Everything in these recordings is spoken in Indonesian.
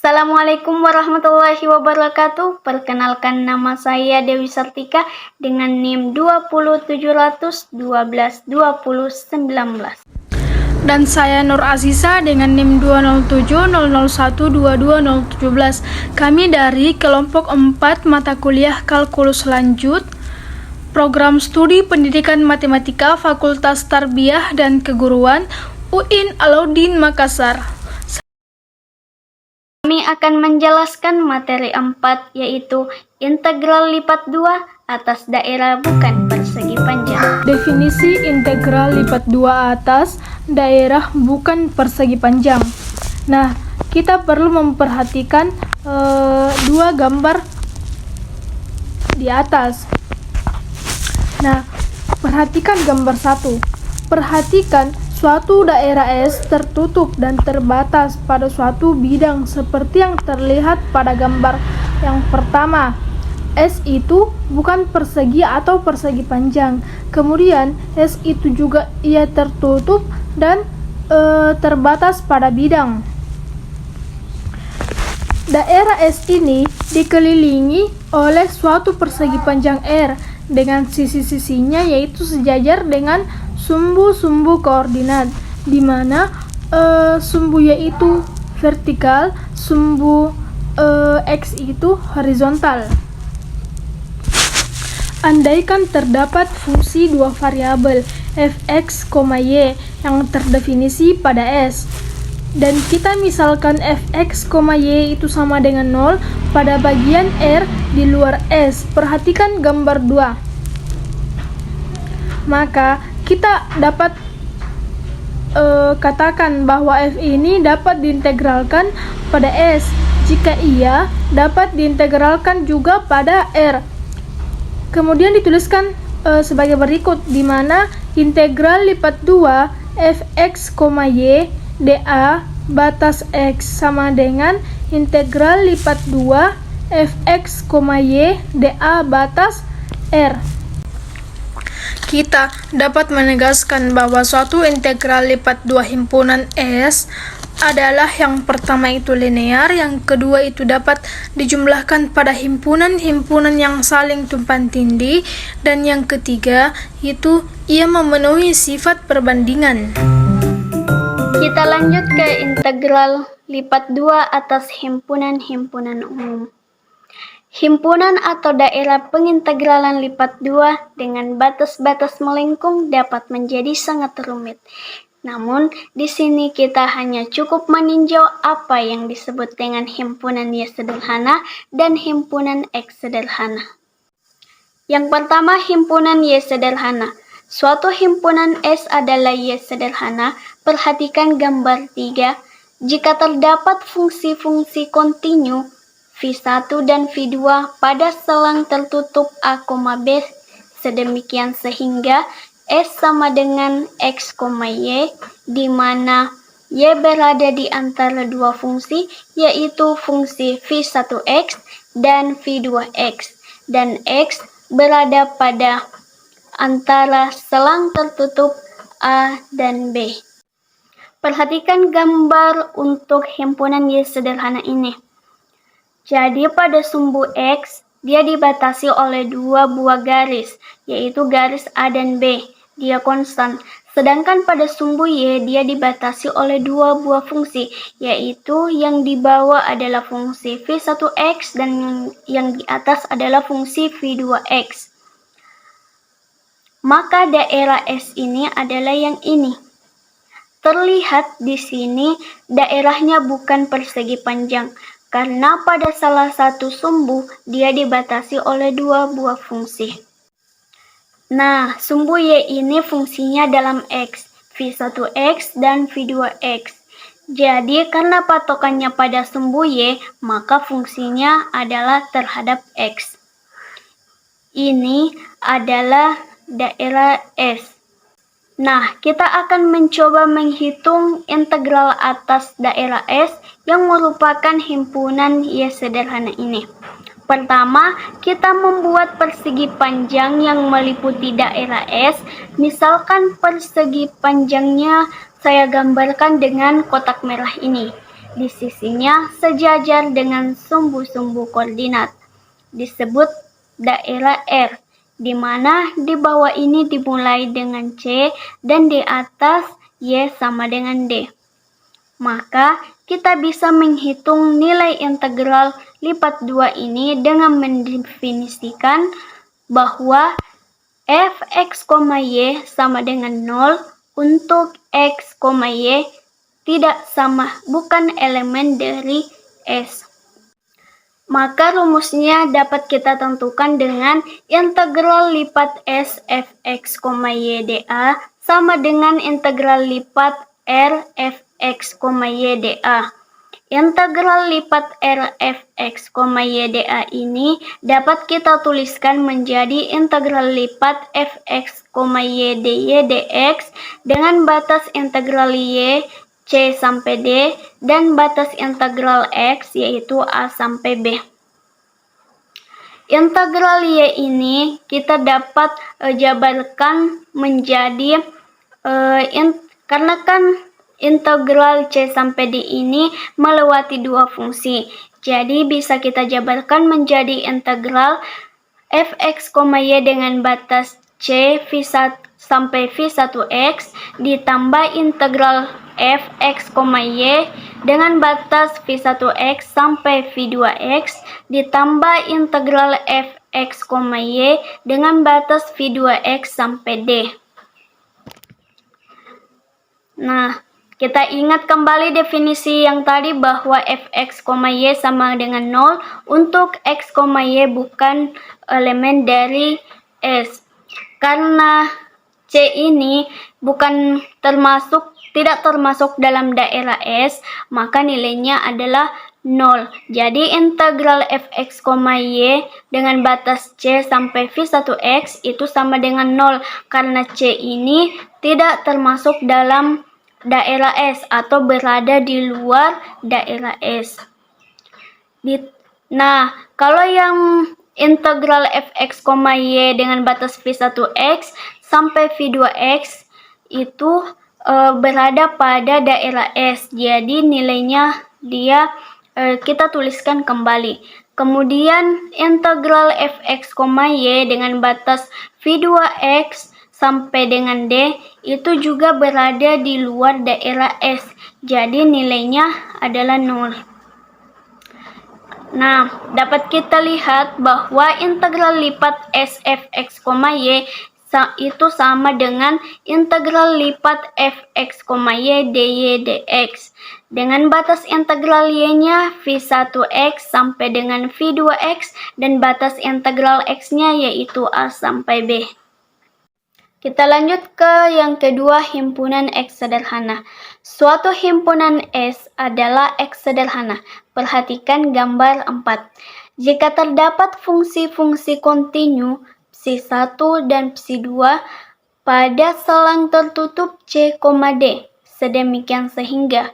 Assalamualaikum warahmatullahi wabarakatuh. Perkenalkan, nama saya Dewi Sartika dengan NIM 20712-2019. Dan saya Nur Aziza dengan NIM 20700122017. Kami dari kelompok 4 mata kuliah kalkulus lanjut, program studi pendidikan matematika Fakultas Tarbiyah dan Keguruan UIN Alauddin Makassar. Kami akan menjelaskan materi 4, yaitu integral lipat 2 atas daerah bukan persegi panjang. Definisi integral lipat 2 atas daerah bukan persegi panjang. Nah, kita perlu memperhatikan dua gambar di atas. Nah, perhatikan gambar 1. Perhatikan suatu daerah S tertutup dan terbatas pada suatu bidang seperti yang terlihat pada gambar yang pertama. S itu bukan persegi atau persegi panjang. Kemudian S itu juga ia tertutup dan terbatas pada bidang. Daerah S ini dikelilingi oleh suatu persegi panjang R dengan sisi-sisinya yaitu sejajar dengan sumbu-sumbu koordinat, di mana sumbu Y itu vertikal, sumbu X itu horizontal. Andaikan terdapat fungsi dua variabel fx, y yang terdefinisi pada S, dan kita misalkan fx, y itu sama dengan 0 pada bagian R di luar S. Perhatikan gambar 2. Maka kita dapat katakan bahwa f ini dapat diintegralkan pada S jika ia dapat diintegralkan juga pada R. Kemudian dituliskan sebagai berikut, di mana integral lipat 2 fx, y dA batas X sama dengan integral lipat 2 fx, y dA batas R. Kita dapat menegaskan bahwa suatu integral lipat 2 himpunan S adalah yang pertama itu linear, yang kedua itu dapat dijumlahkan pada himpunan-himpunan yang saling tumpang tindih, dan yang ketiga itu ia memenuhi sifat perbandingan. Kita lanjut ke integral lipat 2 atas himpunan-himpunan umum. Himpunan atau daerah pengintegralan lipat 2 dengan batas-batas melengkung dapat menjadi sangat rumit. Namun, di sini kita hanya cukup meninjau apa yang disebut dengan himpunan Y sederhana dan himpunan X sederhana. Yang pertama, himpunan Y sederhana. Suatu himpunan S adalah Y sederhana. Perhatikan gambar 3. Jika terdapat fungsi-fungsi kontinu V1 dan V2 pada selang tertutup A, B sedemikian sehingga S sama dengan X, Y, di mana Y berada di antara dua fungsi, yaitu fungsi V1X dan V2X, dan X berada pada antara selang tertutup A dan B. Perhatikan gambar untuk himpunan Y sederhana ini. Jadi pada sumbu X, dia dibatasi oleh dua buah garis, yaitu garis A dan B. Dia konstan. Sedangkan pada sumbu Y, dia dibatasi oleh dua buah fungsi, yaitu yang di bawah adalah fungsi V1X dan yang di atas adalah fungsi V2X. Maka daerah S ini adalah yang ini. Terlihat di sini daerahnya bukan persegi panjang, karena pada salah satu sumbu dia dibatasi oleh dua buah fungsi. Nah, sumbu Y ini fungsinya dalam X, V1X dan V2X. Jadi, karena patokannya pada sumbu Y, maka fungsinya adalah terhadap X. Ini adalah daerah S. Nah, kita akan mencoba menghitung integral atas daerah S yang merupakan himpunan Y sederhana ini. Pertama, kita membuat persegi panjang yang meliputi daerah S. Misalkan persegi panjangnya saya gambarkan dengan kotak merah ini. di sisinya sejajar dengan sumbu-sumbu koordinat, disebut daerah R, di mana di bawah ini dimulai dengan C dan di atas Y sama dengan D. Maka kita bisa menghitung nilai integral lipat 2 ini dengan mendefinisikan bahwa f(x, y) sama dengan 0 untuk x, y tidak sama, bukan elemen dari S. Maka rumusnya dapat kita tentukan dengan integral lipat S fx, y dA sama dengan integral lipat R fx, y dA. Integral lipat R fx, y dA ini dapat kita tuliskan menjadi integral lipat fx, y dy dx dengan batas integral y C sampai D dan batas integral X yaitu A sampai B. Integral Y ini kita dapat jabarkan menjadi karena kan integral C sampai D ini melewati dua fungsi. Jadi bisa kita jabarkan menjadi integral fx, y dengan batas C V1 sampai V1x ditambah integral fx, y dengan batas V1x sampai V2x ditambah integral fx, y dengan batas V2x sampai D. Nah, kita ingat kembali definisi yang tadi bahwa fx, y sama dengan 0 untuk x, y bukan elemen dari S. Karena C ini tidak termasuk dalam daerah S, maka nilainya adalah 0. Jadi integral fx, y dengan batas C sampai V1x itu sama dengan 0 karena C ini tidak termasuk dalam daerah S atau berada di luar daerah S. Nah, kalau yang integral fx, y dengan batas V1x sampai V2x itu berada pada daerah S. Jadi nilainya kita tuliskan kembali. Kemudian integral fx, y dengan batas V2x sampai dengan D itu juga berada di luar daerah S. Jadi nilainya adalah 0. Nah, dapat kita lihat bahwa integral lipat S fx, y itu sama dengan integral lipat fx, y dy dx. Dengan batas integral y-nya V1x sampai dengan V2x dan batas integral x-nya yaitu A sampai B. Kita lanjut ke yang kedua, himpunan X sederhana. Suatu himpunan S adalah X sederhana. Perhatikan gambar 4. Jika terdapat fungsi-fungsi kontinu psi1 dan psi2 pada selang tertutup C, D, sedemikian sehingga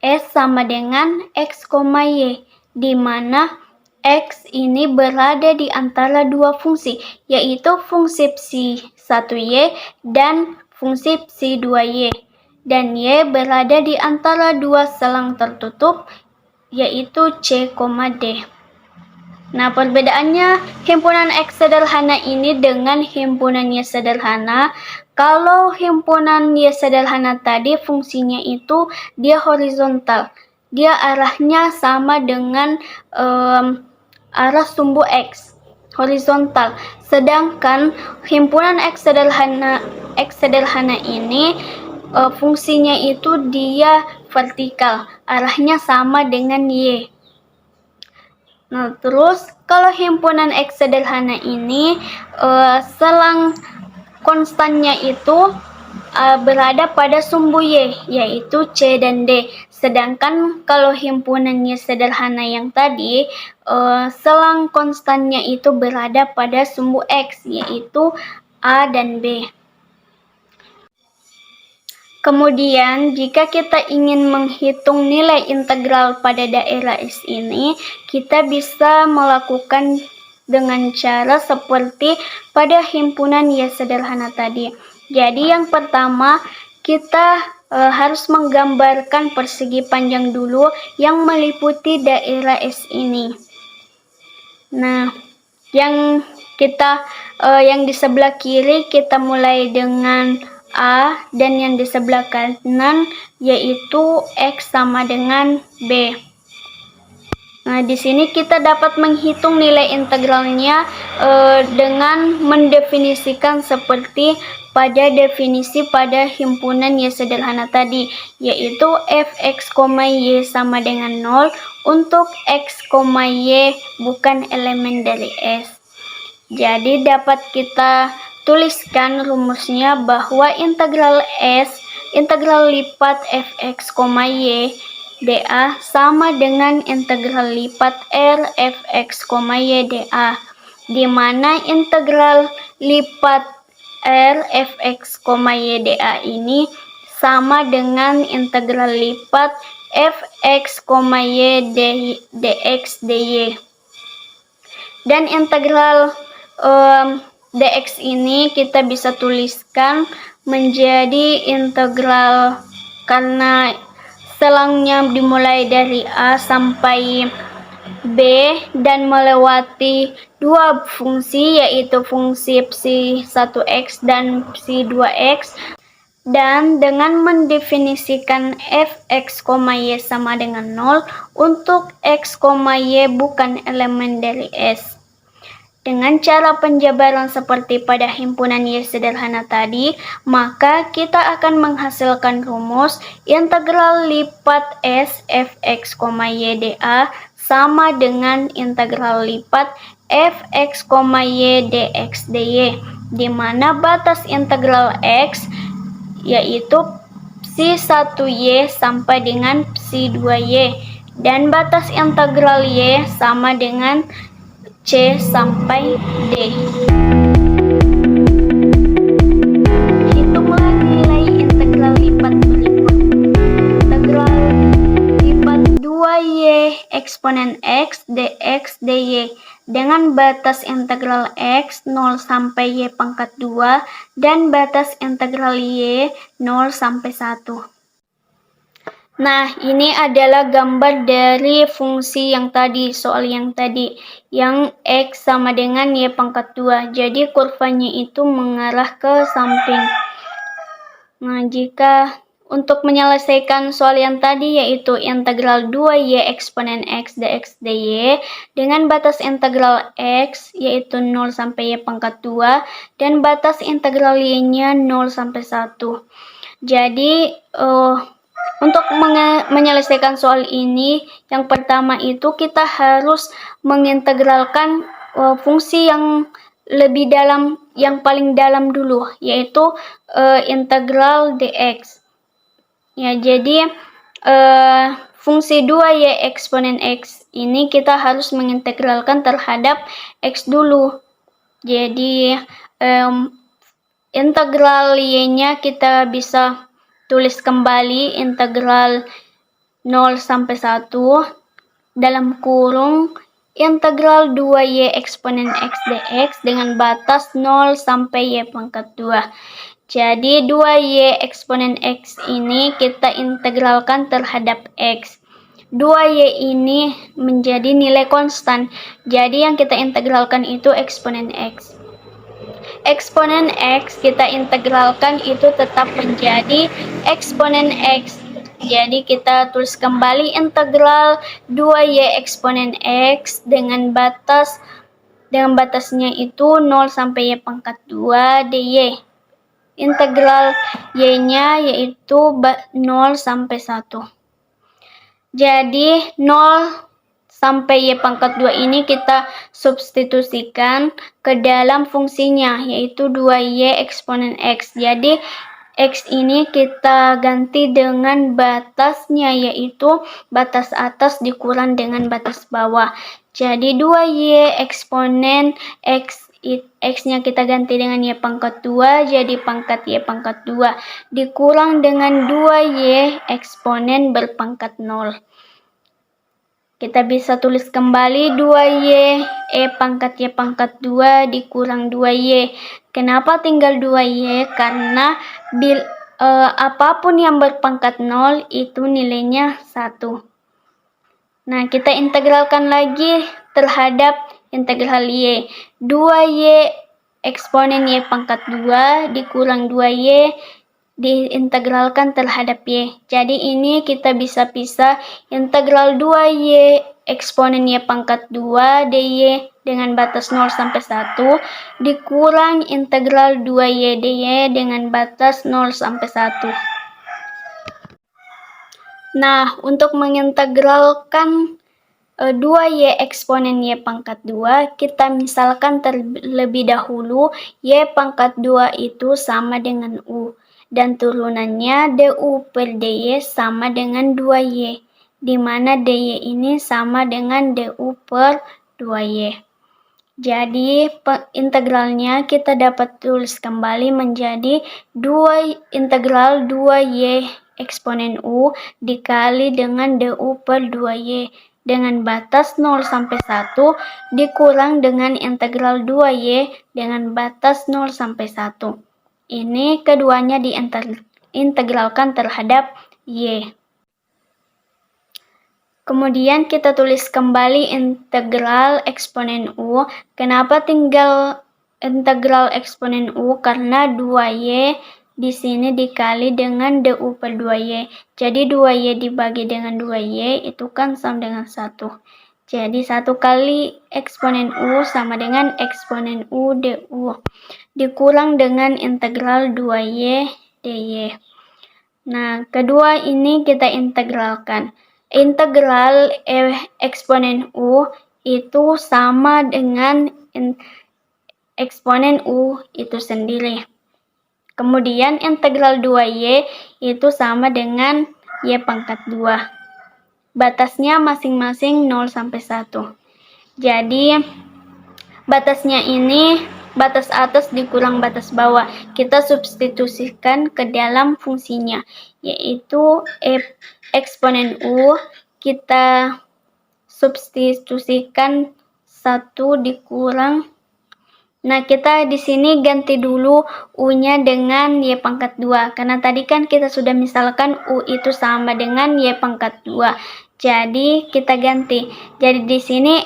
S sama dengan X, Y, di mana X ini berada di antara dua fungsi, yaitu fungsi psi1y dan fungsi psi2y. Dan Y berada di antara dua selang tertutup, yaitu C, D. Nah, perbedaannya himpunan X sederhana ini dengan himpunan Y sederhana. Kalau himpunan Y sederhana tadi fungsinya itu dia horizontal. Dia arahnya sama dengan arah sumbu X, horizontal. Sedangkan himpunan X sederhana ini fungsinya itu dia vertikal, arahnya sama dengan Y. Nah, terus kalau himpunan X sederhana ini selang konstannya itu berada pada sumbu Y, yaitu C dan D. Sedangkan kalau himpunan Y sederhana yang tadi, selang konstannya itu berada pada sumbu X, yaitu A dan B. Kemudian, jika kita ingin menghitung nilai integral pada daerah S ini, kita bisa melakukan dengan cara seperti pada himpunan Y sederhana tadi. Jadi yang pertama, kita harus menggambarkan persegi panjang dulu yang meliputi daerah S ini. Nah, yang di sebelah kiri kita mulai dengan A, dan yang di sebelah kanan yaitu X sama dengan B. Nah, di sini kita dapat menghitung nilai integralnya dengan mendefinisikan seperti pada definisi pada himpunan Y sederhana tadi, yaitu fx, y sama dengan 0 untuk x, y bukan elemen dari S. Jadi dapat kita tuliskan rumusnya bahwa integral lipat fx, y dA sama dengan integral lipat R fx, y dA, di mana integral lipat R fx, y dA ini sama dengan integral lipat fx, y dx dy. Dan integral dx ini kita bisa tuliskan menjadi integral, karena selangnya dimulai dari A sampai B dan melewati dua fungsi, yaitu fungsi psi 1x dan psi 2x, dan dengan mendefinisikan fx, y sama dengan 0 untuk x, y bukan elemen dari S. Dengan cara penjabaran seperti pada himpunan Y sederhana tadi, maka kita akan menghasilkan rumus integral lipat S fx, y dA sama dengan integral lipat fx, y dx dy, di mana batas integral x yaitu psi 1y sampai dengan psi 2y, dan batas integral y sama dengan C sampai D. Hitunglah nilai integral lipat berikut. Integral lipat 2y eksponen x dx dy dengan batas integral x 0 sampai y pangkat 2 dan batas integral y 0 sampai 1. Nah, ini adalah gambar dari fungsi yang tadi, soal yang tadi, yang X sama dengan Y pangkat 2. Jadi, kurvanya itu mengarah ke samping. Nah, jika untuk menyelesaikan soal yang tadi, yaitu integral 2Y eksponen X dx dy, dengan batas integral X, yaitu 0 sampai Y pangkat 2, dan batas integral Y-nya 0 sampai 1. Jadi, untuk menyelesaikan soal ini, yang pertama itu kita harus mengintegralkan fungsi yang lebih dalam, yang paling dalam dulu, yaitu integral dx. Ya, jadi fungsi 2y eksponen x ini kita harus mengintegralkan terhadap x dulu. Jadi integral y-nya kita bisa tulis kembali integral 0 sampai 1 dalam kurung integral 2y eksponen x dx dengan batas 0 sampai y pangkat 2. Jadi 2y eksponen x ini kita integralkan terhadap x. 2y ini menjadi nilai konstan. Jadi yang kita integralkan itu eksponen x. Eksponen X kita integralkan itu tetap menjadi eksponen X. Jadi kita tulis kembali integral 2y eksponen X dengan batasnya itu 0 sampai y pangkat 2 dy. Integral y-nya yaitu 0 sampai 1. Jadi 0 sampai y pangkat 2 ini kita substitusikan ke dalam fungsinya, yaitu 2y eksponen x. Jadi x ini kita ganti dengan batasnya, yaitu batas atas dikurang dengan batas bawah. Jadi 2y eksponen x, x-nya kita ganti dengan y pangkat 2, jadi pangkat y pangkat 2 dikurang dengan 2y eksponen berpangkat 0. Kita bisa tulis kembali 2y pangkat y pangkat 2 dikurang 2y. Kenapa tinggal 2y? Karena apapun yang berpangkat 0 itu nilainya 1. Nah, kita integralkan lagi terhadap integral y. 2y eksponen y pangkat 2 dikurang 2y diintegralkan terhadap y. Jadi ini kita bisa pisah integral 2y eksponen y pangkat 2 dy dengan batas 0 sampai 1 dikurang integral 2y dy dengan batas 0 sampai 1. Nah, untuk mengintegralkan 2y eksponen y pangkat 2, kita misalkan terlebih dahulu y pangkat 2 itu sama dengan u, dan turunannya du per dy sama dengan 2y, di mana dy ini sama dengan du per 2y. Jadi integralnya kita dapat tulis kembali menjadi integral 2y eksponen u dikali dengan du per 2y dengan batas 0 sampai 1 dikurang dengan integral 2y dengan batas 0 sampai 1. Ini keduanya diintegralkan terhadap y. Kemudian kita tulis kembali integral eksponen u. Kenapa tinggal integral eksponen u? Karena 2y di sini dikali dengan du per 2y. Jadi 2y dibagi dengan 2y itu kan sama dengan 1. Jadi 1 kali eksponen u sama dengan eksponen u du. Dikurang dengan integral 2y dy. Nah, kedua ini kita integralkan. Integral eksponen u itu sama dengan eksponen u itu sendiri. Kemudian integral 2y itu sama dengan y pangkat 2. Batasnya masing-masing 0 sampai 1. Jadi batasnya ini batas atas dikurang batas bawah. Kita substitusikan ke dalam fungsinya, yaitu eksponen u kita substitusikan 1 dikurang. Nah, kita di sini ganti dulu u-nya dengan y pangkat 2. Karena tadi kan kita sudah misalkan u itu sama dengan y pangkat 2. Jadi kita ganti. Jadi di sini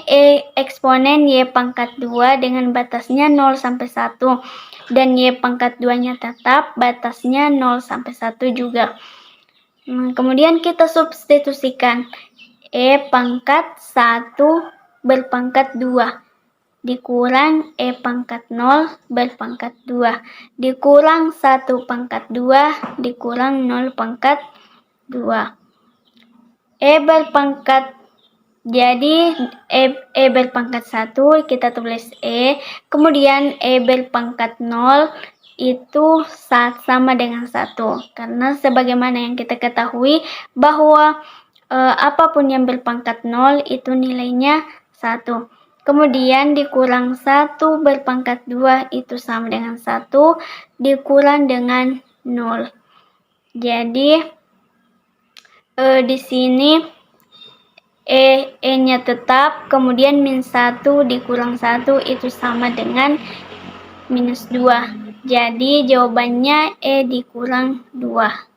eksponen y pangkat 2 dengan batasnya 0 sampai 1. Dan y pangkat 2-nya tetap batasnya 0 sampai 1 juga. Kemudian kita substitusikan pangkat 1 berpangkat 2. Dikurang pangkat 0 berpangkat 2 dikurang 1 pangkat 2 dikurang 0 pangkat 2. Berpangkat, jadi berpangkat 1 kita tulis kemudian berpangkat 0 itu sama dengan 1, karena sebagaimana yang kita ketahui bahwa apapun yang berpangkat 0 itu nilainya 1. Kemudian dikurang 1 berpangkat 2 itu sama dengan 1 dikurang dengan 0. Jadi di sini nya tetap, kemudian min 1 dikurang 1 itu sama dengan minus 2. Jadi jawabannya dikurang 2.